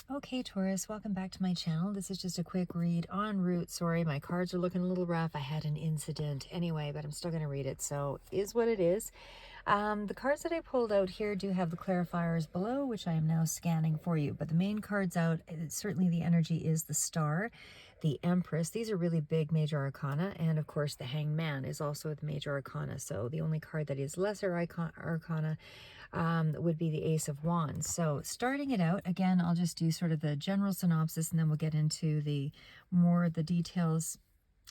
Okay, Taurus, welcome back to my channel. This is just a quick read en route. Sorry, my cards are looking a little rough. I had an incident anyway, but I'm still going to read it. So, is what it is. The cards that I pulled out here do have the clarifiers below, which I am now scanning for you. But the main cards out, certainly the energy is the Star, the Empress. These are really big major arcana. And of course, the Hanged Man is also the major arcana. So the only card that is lesser arcana would be the Ace of Wands. So starting it out, again, I'll just do sort of the general synopsis and then we'll get into the details,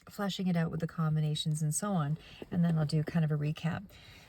fleshing it out with the combinations and so on, and then I'll do kind of a recap.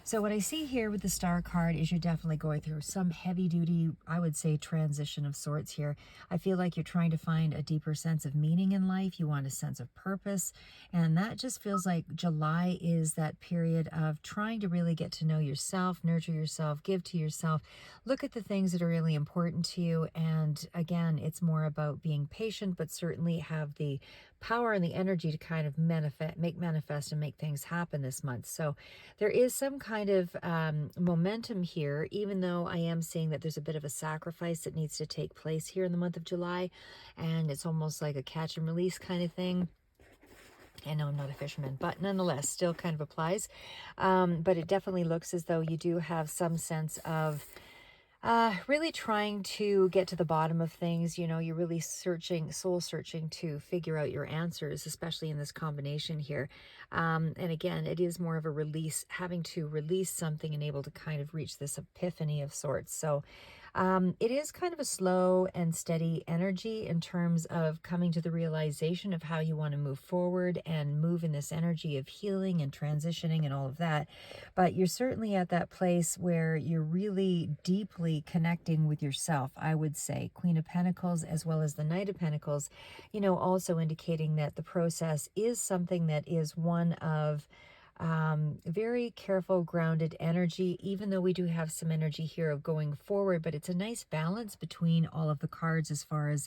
So what I see here with the Star card is you're definitely going through some heavy duty, I would say, transition of sorts here. I feel like you're trying to find a deeper sense of meaning in life. You want a sense of purpose, and that just feels like July is that period of trying to really get to know yourself, nurture yourself, give to yourself, look at the things that are really important to you. And again, it's more about being patient, but certainly have the power and the energy to kind of manifest and make things happen this month. So there is some kind of momentum here, even though I am seeing that there's a bit of a sacrifice that needs to take place here in the month of July, and it's almost like a catch and release kind of thing. I know I'm not a fisherman, but nonetheless, still kind of applies. But it definitely looks as though you do have some sense of really trying to get to the bottom of things. You know, you're really searching, soul searching to figure out your answers, especially in this combination here. And again, it is more of a release, having to release something and able to kind of reach this epiphany of sorts. So it is kind of a slow and steady energy in terms of coming to the realization of how you want to move forward and move in this energy of healing and transitioning and all of that. But you're certainly at that place where you're really deeply connecting with yourself, I would say. Queen of Pentacles as well as the Knight of Pentacles, you know, also indicating that the process is something that is one of very careful, grounded energy, even though we do have some energy here of going forward, but it's a nice balance between all of the cards as far as,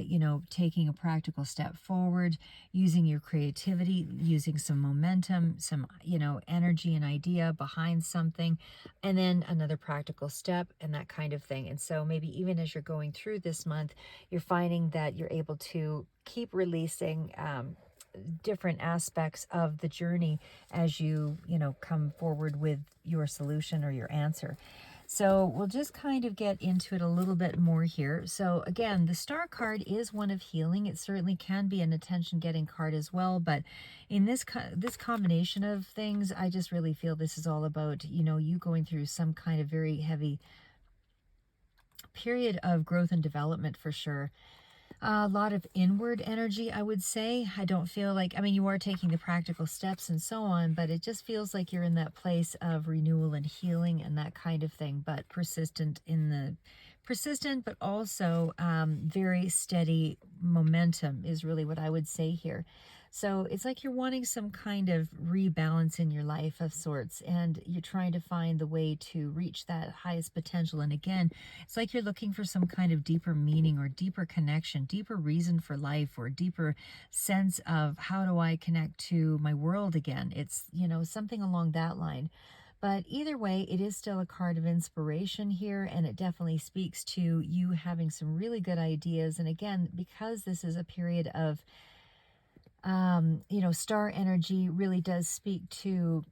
you know, taking a practical step forward, using your creativity, using some momentum, some, you know, energy and idea behind something, and then another practical step and that kind of thing. And so maybe even as you're going through this month, you're finding that you're able to keep releasing, different aspects of the journey as you know, come forward with your solution or your answer. So we'll just kind of get into it a little bit more here. So again, the Star card is one of healing. It certainly can be an attention-getting card as well, but in this combination of things, I just really feel this is all about, you know, you going through some kind of very heavy period of growth and development for sure. A lot of inward energy, I would say. I don't feel like, I mean, you are taking the practical steps and so on, but it just feels like you're in that place of renewal and healing and that kind of thing, but persistent, but also very steady momentum is really what I would say here. So it's like you're wanting some kind of rebalance in your life of sorts, and you're trying to find the way to reach that highest potential. And again, it's like you're looking for some kind of deeper meaning or deeper connection, deeper reason for life, or deeper sense of how do I connect to my world again? It's, you know, something along that line. But either way, it is still a card of inspiration here, and it definitely speaks to you having some really good ideas. And again, because this is a period of, you know, star energy really does speak to,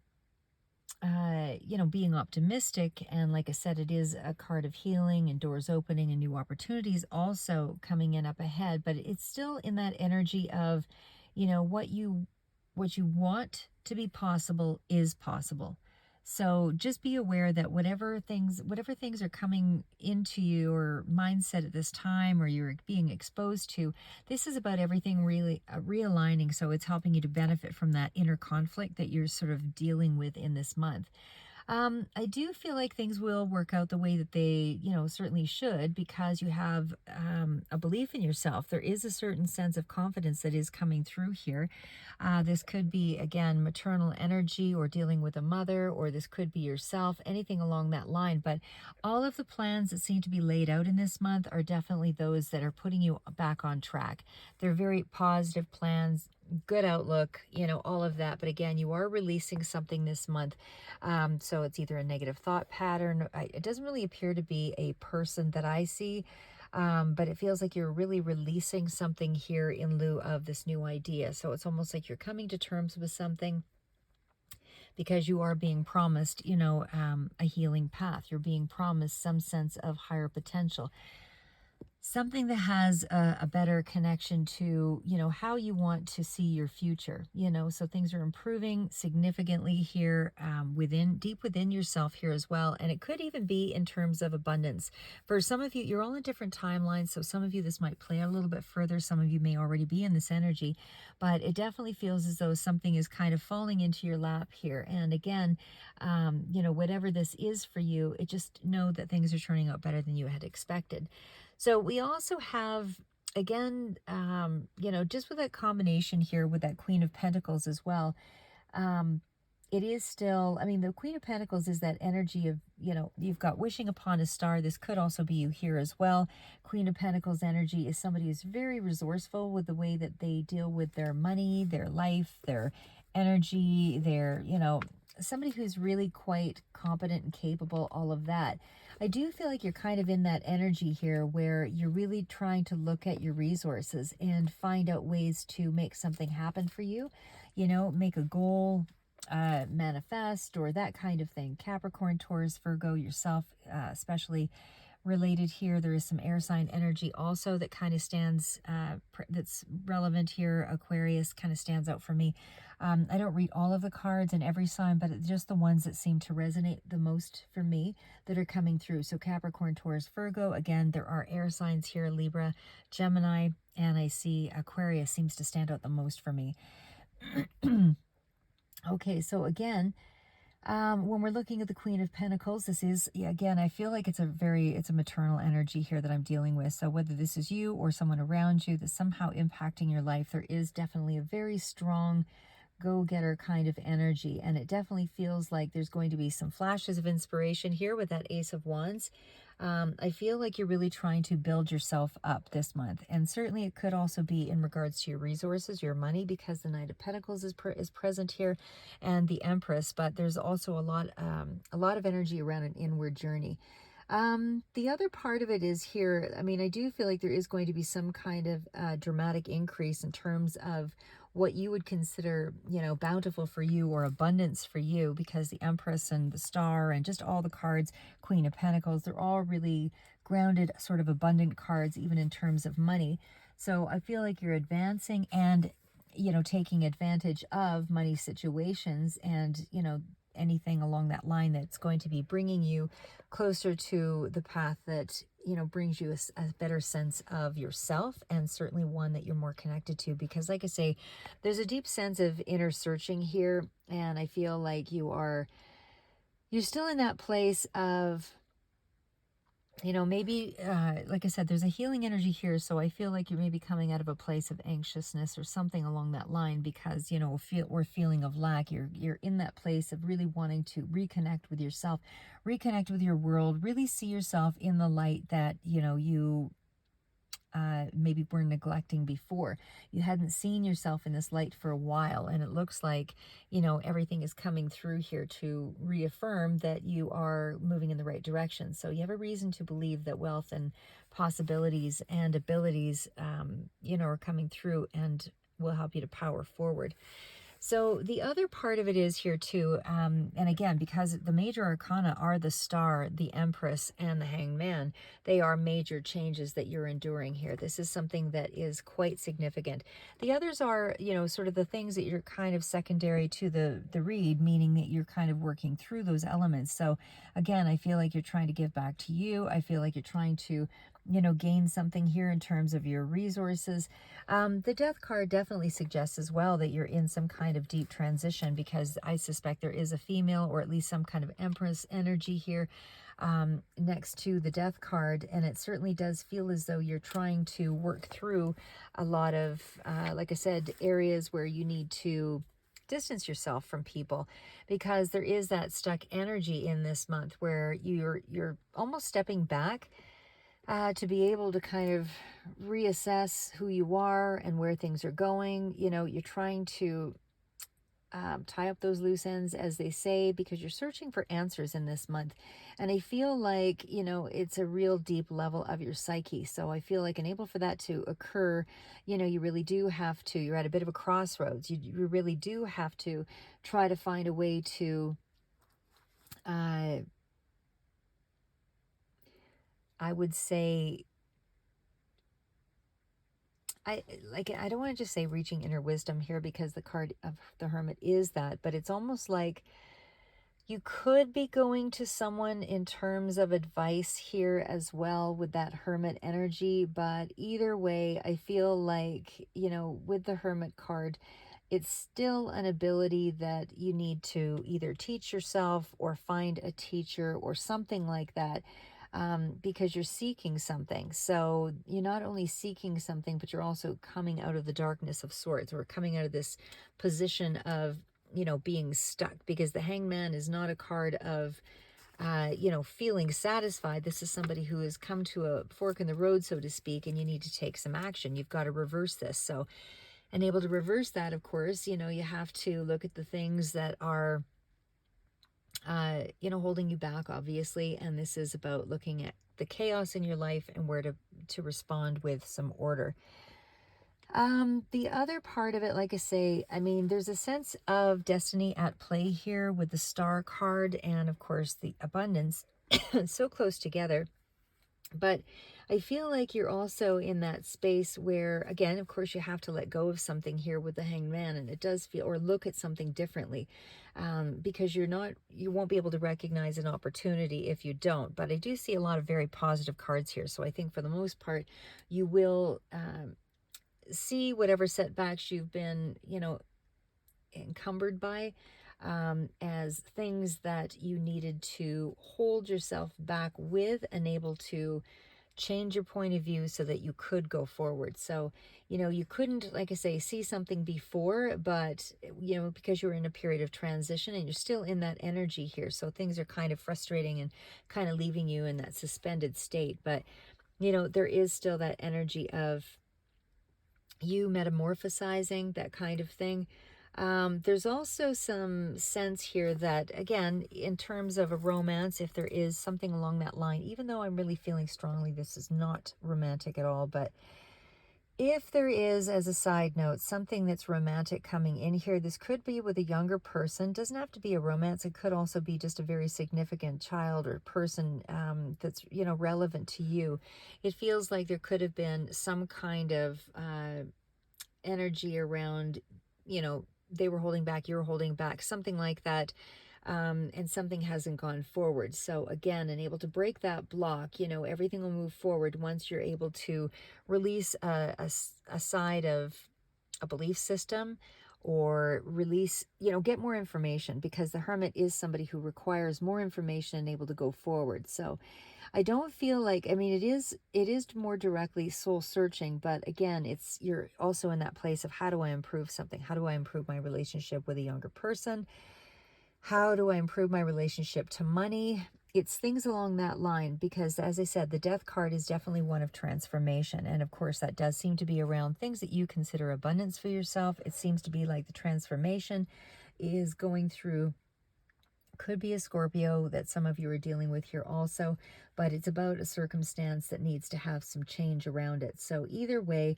you know, being optimistic. And like I said, it is a card of healing and doors opening and new opportunities also coming in up ahead. But it's still in that energy of, you know, what you want to be possible is possible. So just be aware that whatever things are coming into your mindset at this time, or you're being exposed to, this is about everything really realigning. So it's helping you to benefit from that inner conflict that you're sort of dealing with in this month. I do feel like things will work out the way that they, you know, certainly should, because you have a belief in yourself. There is a certain sense of confidence that is coming through here. This could be, again, maternal energy or dealing with a mother, or this could be yourself, anything along that line. But all of the plans that seem to be laid out in this month are definitely those that are putting you back on track. They're very positive plans, good outlook, you know, all of that. But again, you are releasing something this month. So it's either a negative thought pattern. It doesn't really appear to be a person that I see. but it feels like you're really releasing something here in lieu of this new idea. So it's almost like you're coming to terms with something because you are being promised, a healing path. You're being promised some sense of higher potential, something that has a better connection to, how you want to see your future, so things are improving significantly here, deep within yourself here as well. And it could even be in terms of abundance. For some of you, you're all in different timelines. So some of you, this might play out a little bit further. Some of you may already be in this energy, but it definitely feels as though something is kind of falling into your lap here. And again, whatever this is for you, it just know that things are turning out better than you had expected. So we also have, again, just with that combination here with that Queen of Pentacles as well, it is still, I mean, the Queen of Pentacles is that energy of, you've got wishing upon a star. This could also be you here as well. Queen of Pentacles energy is somebody who's very resourceful with the way that they deal with their money, their life, their energy, somebody who's really quite competent and capable, all of that. I do feel like you're kind of in that energy here where you're really trying to look at your resources and find out ways to make something happen for you, make a goal, manifest, or that kind of thing. Capricorn, Taurus, Virgo, yourself, especially related here. There is some air sign energy also that kind of stands, that's relevant here. Aquarius kind of stands out for me. I don't read all of the cards in every sign, but it's just the ones that seem to resonate the most for me that are coming through. So Capricorn, Taurus, Virgo, again, there are air signs here, Libra, Gemini, and I see Aquarius seems to stand out the most for me. Okay, so again, when we're looking at the Queen of Pentacles, this is, again, I feel like it's a maternal energy here that I'm dealing with. So whether this is you or someone around you that's somehow impacting your life, there is definitely a very strong go-getter kind of energy. And it definitely feels like there's going to be some flashes of inspiration here with that Ace of Wands. I feel like you're really trying to build yourself up this month. And certainly it could also be in regards to your resources, your money, because the Knight of Pentacles is present here, and the Empress. But there's also a lot of energy around an inward journey. The other part of it is here, I mean, I do feel like there is going to be some kind of dramatic increase in terms of what you would consider, bountiful for you or abundance for you, because the Empress and the Star and just all the cards, Queen of Pentacles, they're all really grounded, sort of abundant cards, even in terms of money. So I feel like you're advancing and, taking advantage of money situations and, anything along that line that's going to be bringing you closer to the path that, brings you a better sense of yourself, and certainly one that you're more connected to. Because like I say, there's a deep sense of inner searching here, and I feel like you're still in that place of, maybe, like I said, there's a healing energy here. So I feel like you're maybe coming out of a place of anxiousness or something along that line, because, or feeling of lack. You're in that place of really wanting to reconnect with yourself, reconnect with your world, really see yourself in the light that, you maybe were neglecting before. You hadn't seen yourself in this light for a while, and it looks like, everything is coming through here to reaffirm that you are moving in the right direction. So you have a reason to believe that wealth and possibilities and abilities, are coming through and will help you to power forward. So the other part of it is here too, and again, because the major arcana are the Star, the Empress, and the Hanged Man, they are major changes that you're enduring here. This is something that is quite significant. The others are, sort of the things that you're kind of secondary to the read, meaning that you're kind of working through those elements. So again, I feel like you're trying to give back to you. I feel like you're trying to, gain something here in terms of your resources. The Death card definitely suggests as well that you're in some kind of deep transition, because I suspect there is a female or at least some kind of Empress energy here next to the Death card. And it certainly does feel as though you're trying to work through a lot of, like I said, areas where you need to distance yourself from people, because there is that stuck energy in this month where you're almost stepping back to be able to kind of reassess who you are and where things are going. You're trying to tie up those loose ends, as they say, because you're searching for answers in this month. And I feel like, it's a real deep level of your psyche. So I feel like, enable for that to occur, you really do have to, you're at a bit of a crossroads. You really do have to try to find a way to, uh, I would say, I don't want to just say reaching inner wisdom here, because the card of the Hermit is that, but it's almost like you could be going to someone in terms of advice here as well with that Hermit energy. But either way, I feel like, with the Hermit card, it's still an ability that you need to either teach yourself or find a teacher or something like that, because you're seeking something. So you're not only seeking something, but you're also coming out of the darkness of sorts, or coming out of this position of, being stuck, because the Hangman is not a card of, feeling satisfied. This is somebody who has come to a fork in the road, so to speak, and you need to take some action. You've got to reverse this. So, and able to reverse that, of course, you have to look at the things that are, holding you back, obviously. And this is about looking at the chaos in your life and where to respond with some order. The other part of it, like I say, I mean, there's a sense of destiny at play here with the Star card and, of course, the abundance so close together. But I feel like you're also in that space where, again, of course, you have to let go of something here with the Hanged Man, and it does feel, or look at something differently, because you won't be able to recognize an opportunity if you don't. But I do see a lot of very positive cards here. So I think for the most part, you will, see whatever setbacks you've been, encumbered by, as things that you needed to hold yourself back with, and able to change your point of view so that you could go forward. So, you couldn't, like I say, see something before, but, because you're in a period of transition and you're still in that energy here. So things are kind of frustrating and kind of leaving you in that suspended state. But, there is still that energy of you metamorphosizing, that kind of thing. There's also some sense here that, again, in terms of a romance, if there is something along that line, even though I'm really feeling strongly this is not romantic at all, but if there is, as a side note, something that's romantic coming in here, this could be with a younger person. Doesn't have to be a romance. It could also be just a very significant child or person, that's, relevant to you. It feels like there could have been some kind of energy around, they were holding back, you were holding back, something like that. And something hasn't gone forward. So again, and able to break that block, everything will move forward once you're able to release a side of a belief system, or release, get more information, because the Hermit is somebody who requires more information and able to go forward. So I don't feel like, I mean, it is more directly soul searching, but again, you're also in that place of, how do I improve something? How do I improve my relationship with a younger person? How do I improve my relationship to money? It's things along that line, because, as I said, the Death card is definitely one of transformation. And of course, that does seem to be around things that you consider abundance for yourself. It seems to be like the transformation is going through, could be a Scorpio that some of you are dealing with here also, but it's about a circumstance that needs to have some change around it. So either way,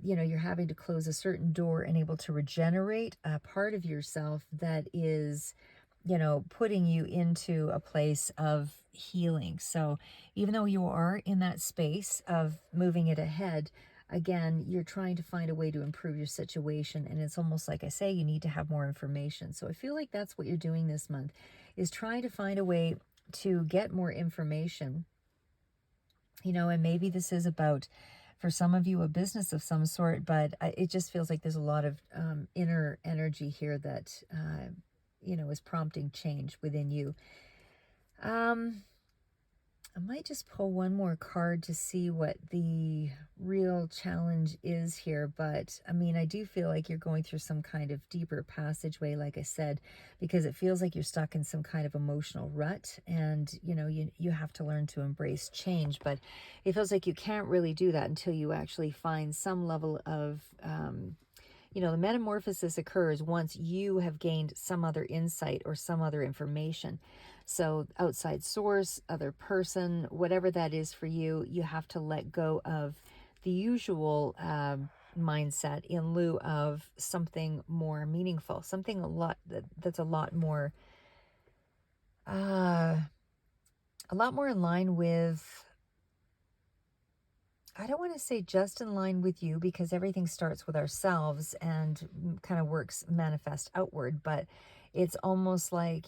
you're having to close a certain door and able to regenerate a part of yourself that is, putting you into a place of healing. So even though you are in that space of moving it ahead, again, you're trying to find a way to improve your situation. And it's almost like I say, you need to have more information. So I feel like that's what you're doing this month, is trying to find a way to get more information, and maybe this is about, for some of you, a business of some sort, but it just feels like there's a lot of inner energy here that, is prompting change within you. I might just pull one more card to see what the real challenge is here. But I mean, I do feel like you're going through some kind of deeper passageway, like I said, because it feels like you're stuck in some kind of emotional rut, and, you have to learn to embrace change. But it feels like you can't really do that until you actually find some level of, the metamorphosis occurs once you have gained some other insight or some other information. So outside source, other person, whatever that is for you, you have to let go of the usual mindset in lieu of something more meaningful, something that's uh, a lot more in line with, I don't want to say just in line with you, because everything starts with ourselves and kind of works manifest outward, but it's almost like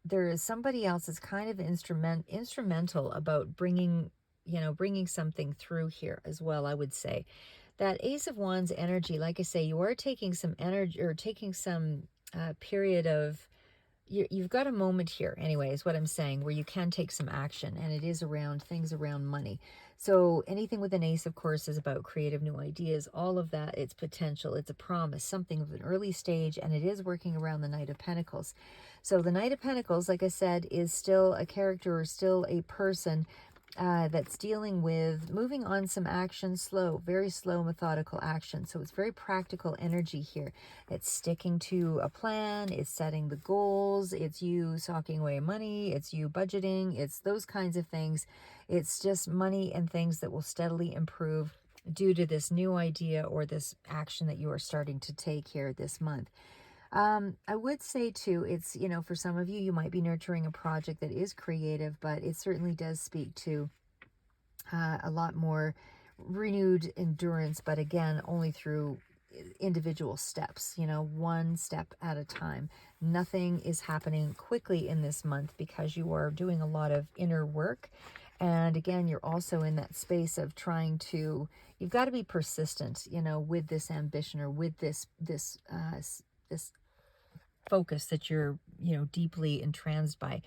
there is somebody else that's kind of instrumental about bringing something through here as well. I would say that Ace of Wands energy, like I say, you are taking some energy, or taking some period of, you've got a moment here anyway, is what I'm saying, where you can take some action, and it is around things around money. So anything with an ace, of course, is about creative new ideas, all of that. It's potential, it's a promise, something of an early stage, and it is working around the Knight of Pentacles. So the Knight of Pentacles, like I said, is still a character, or still a person that's dealing with moving on some action, very slow, methodical action. So it's very practical energy here. It's sticking to a plan, it's setting the goals, it's you socking away money, it's you budgeting, it's those kinds of things. It's just money and things that will steadily improve due to this new idea or this action that you are starting to take here this month. I would say too, it's, for some of you, you might be nurturing a project that is creative, but it certainly does speak to a lot more renewed endurance, but again, only through individual steps, one step at a time. Nothing is happening quickly in this month because you are doing a lot of inner work. And again, you're also in that space of you've got to be persistent, with this ambition, or with this focus that you're deeply entranced by.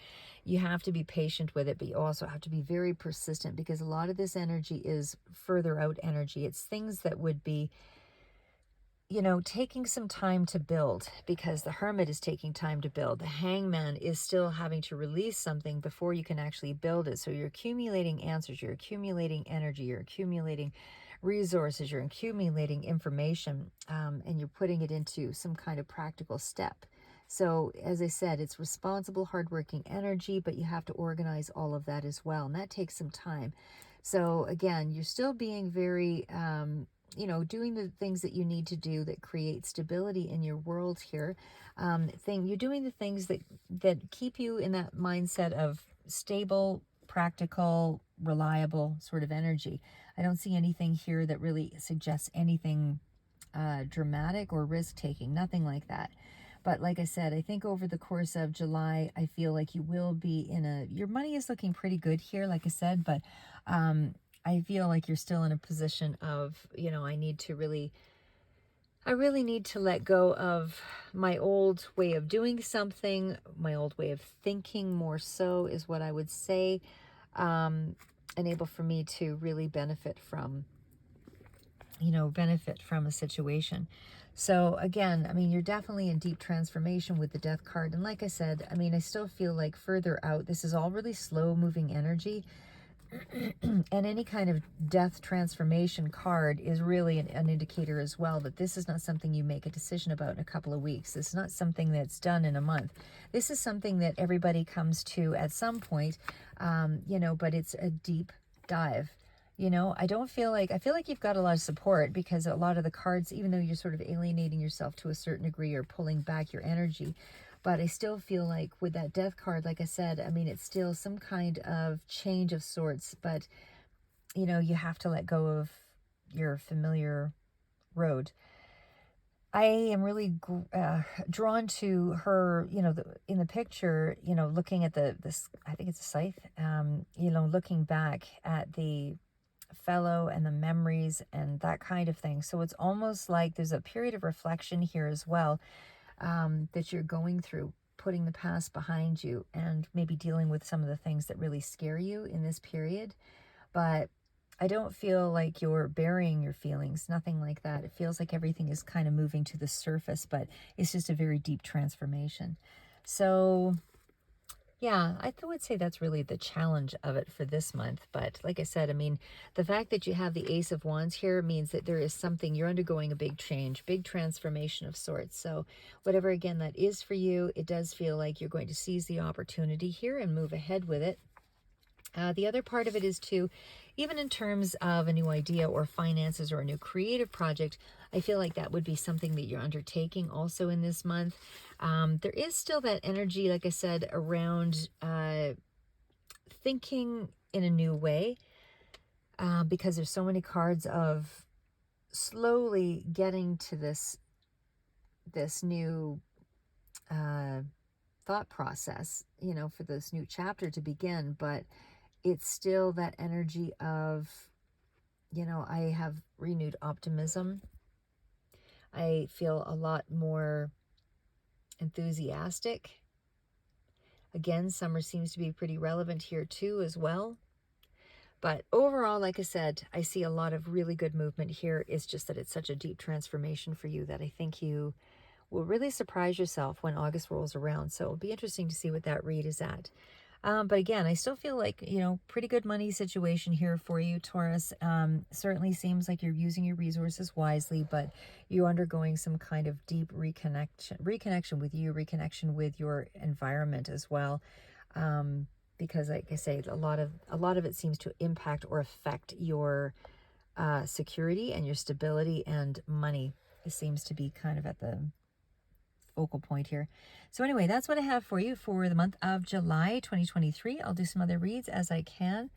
You have to be patient with it, but you also have to be very persistent, because a lot of this energy is further out energy. It's things that would be taking some time to build, because the Hermit is taking time to build. The Hangman is still having to release something before you can actually build it. So you're accumulating answers, you're accumulating energy, you're accumulating resources, you're accumulating information, and you're putting it into some kind of practical step. So as I said, it's responsible, hardworking energy, but you have to organize all of that as well, and that takes some time. So again, you're still being very doing the things that you need to do that create stability in your world here. You're doing the things that keep you in that mindset of stable, practical, reliable sort of energy. I don't see anything here that really suggests anything dramatic or risk-taking, nothing like that. But like I said, I think over the course of July, I feel like you will be your money is looking pretty good here, like I said, but I feel like you're still in a position of, I really need to let go of my old way of doing something, my old way of thinking, more so is what I would say, enable for me to really benefit from a situation. So again, I mean, you're definitely in deep transformation with the Death card. And like I said, I mean, I still feel like further out, this is all really slow moving energy. And any kind of death transformation card is really an indicator as well that this is not something you make a decision about in a couple of weeks. It's not something that's done in a month. This is something that everybody comes to at some point, but it's a deep dive. I feel like you've got a lot of support, because a lot of the cards, even though you're sort of alienating yourself to a certain degree or pulling back your energy, but I still feel like with that Death card, like I said, I mean, it's still some kind of change of sorts, but you have to let go of your familiar road. I am really drawn to her, in the picture, looking at this, I think it's a scythe, looking back at the fellow and the memories and that kind of thing. So it's almost like there's a period of reflection here as well, that you're going through, putting the past behind you and maybe dealing with some of the things that really scare you in this period. But I don't feel like you're burying your feelings, nothing like that. It feels like everything is kind of moving to the surface, but it's just a very deep transformation. So Yeah, would say that's really the challenge of it for this month. But like I said, I mean, the fact that you have the Ace of Wands here means that there is something, you're undergoing a big change, big transformation of sorts. So whatever, again, that is for you, it does feel like you're going to seize the opportunity here and move ahead with it. The other part of it is too, even in terms of a new idea or finances or a new creative project, I feel like that would be something that you're undertaking also in this month. There is still that energy, like I said, around thinking in a new way, because there's so many cards of slowly getting to this new uh, thought process, you know, for this new chapter to begin. But it's still that energy of, you know, I have renewed optimism. I feel a lot more enthusiastic. Again, summer seems to be pretty relevant here too as well. But overall, like I said, I see a lot of really good movement here. It's just that it's such a deep transformation for you that I think you will really surprise yourself when August rolls around. So it'll be interesting to see what that read is at. But again, I still feel like, you know, pretty good money situation here for you, Taurus. Certainly seems like you're using your resources wisely, but you're undergoing some kind of deep reconnection with you, reconnection with your environment as well. Because like I say, a lot of it seems to impact or affect your security and your stability and money. It seems to be kind of at the focal point here. So anyway, that's what I have for you for the month of July 2023. I'll do some other reads as I can.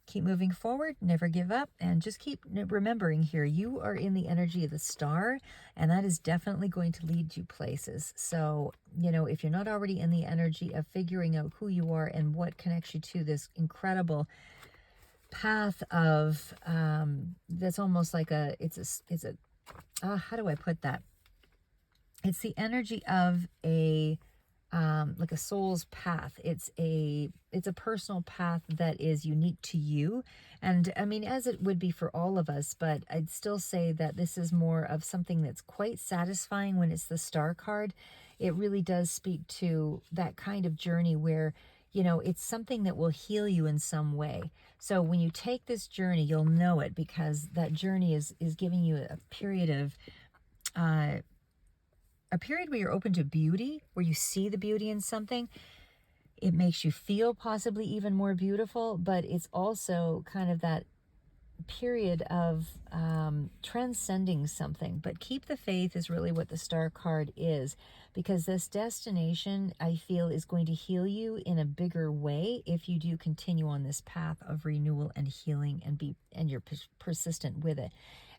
Keep moving forward, never give up, and just keep remembering here, you are in the energy of the star, and that is definitely going to lead you places. So, you know, if you're not already in the energy of figuring out who you are and what connects you to this incredible path of, that's almost like how do I put that? It's the energy of a like a soul's path. It's a personal path that is unique to you, and I mean, as it would be for all of us, but I'd still say that this is more of something that's quite satisfying when it's the star card. It really does speak to that kind of journey where, you know, it's something that will heal you in some way. So when you take this journey, you'll know it, because that journey is giving you a period of where you're open to beauty, where you see the beauty in something. It makes you feel possibly even more beautiful, but it's also kind of that period of transcending something. But keep the faith is really what the star card is, because this destination, I feel, is going to heal you in a bigger way if you do continue on this path of renewal and healing, and you're persistent with it.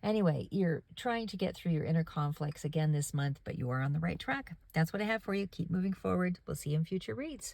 Anyway, you're trying to get through your inner conflicts again this month, but you are on the right track. That's what I have for you. Keep moving forward. We'll see you in future reads.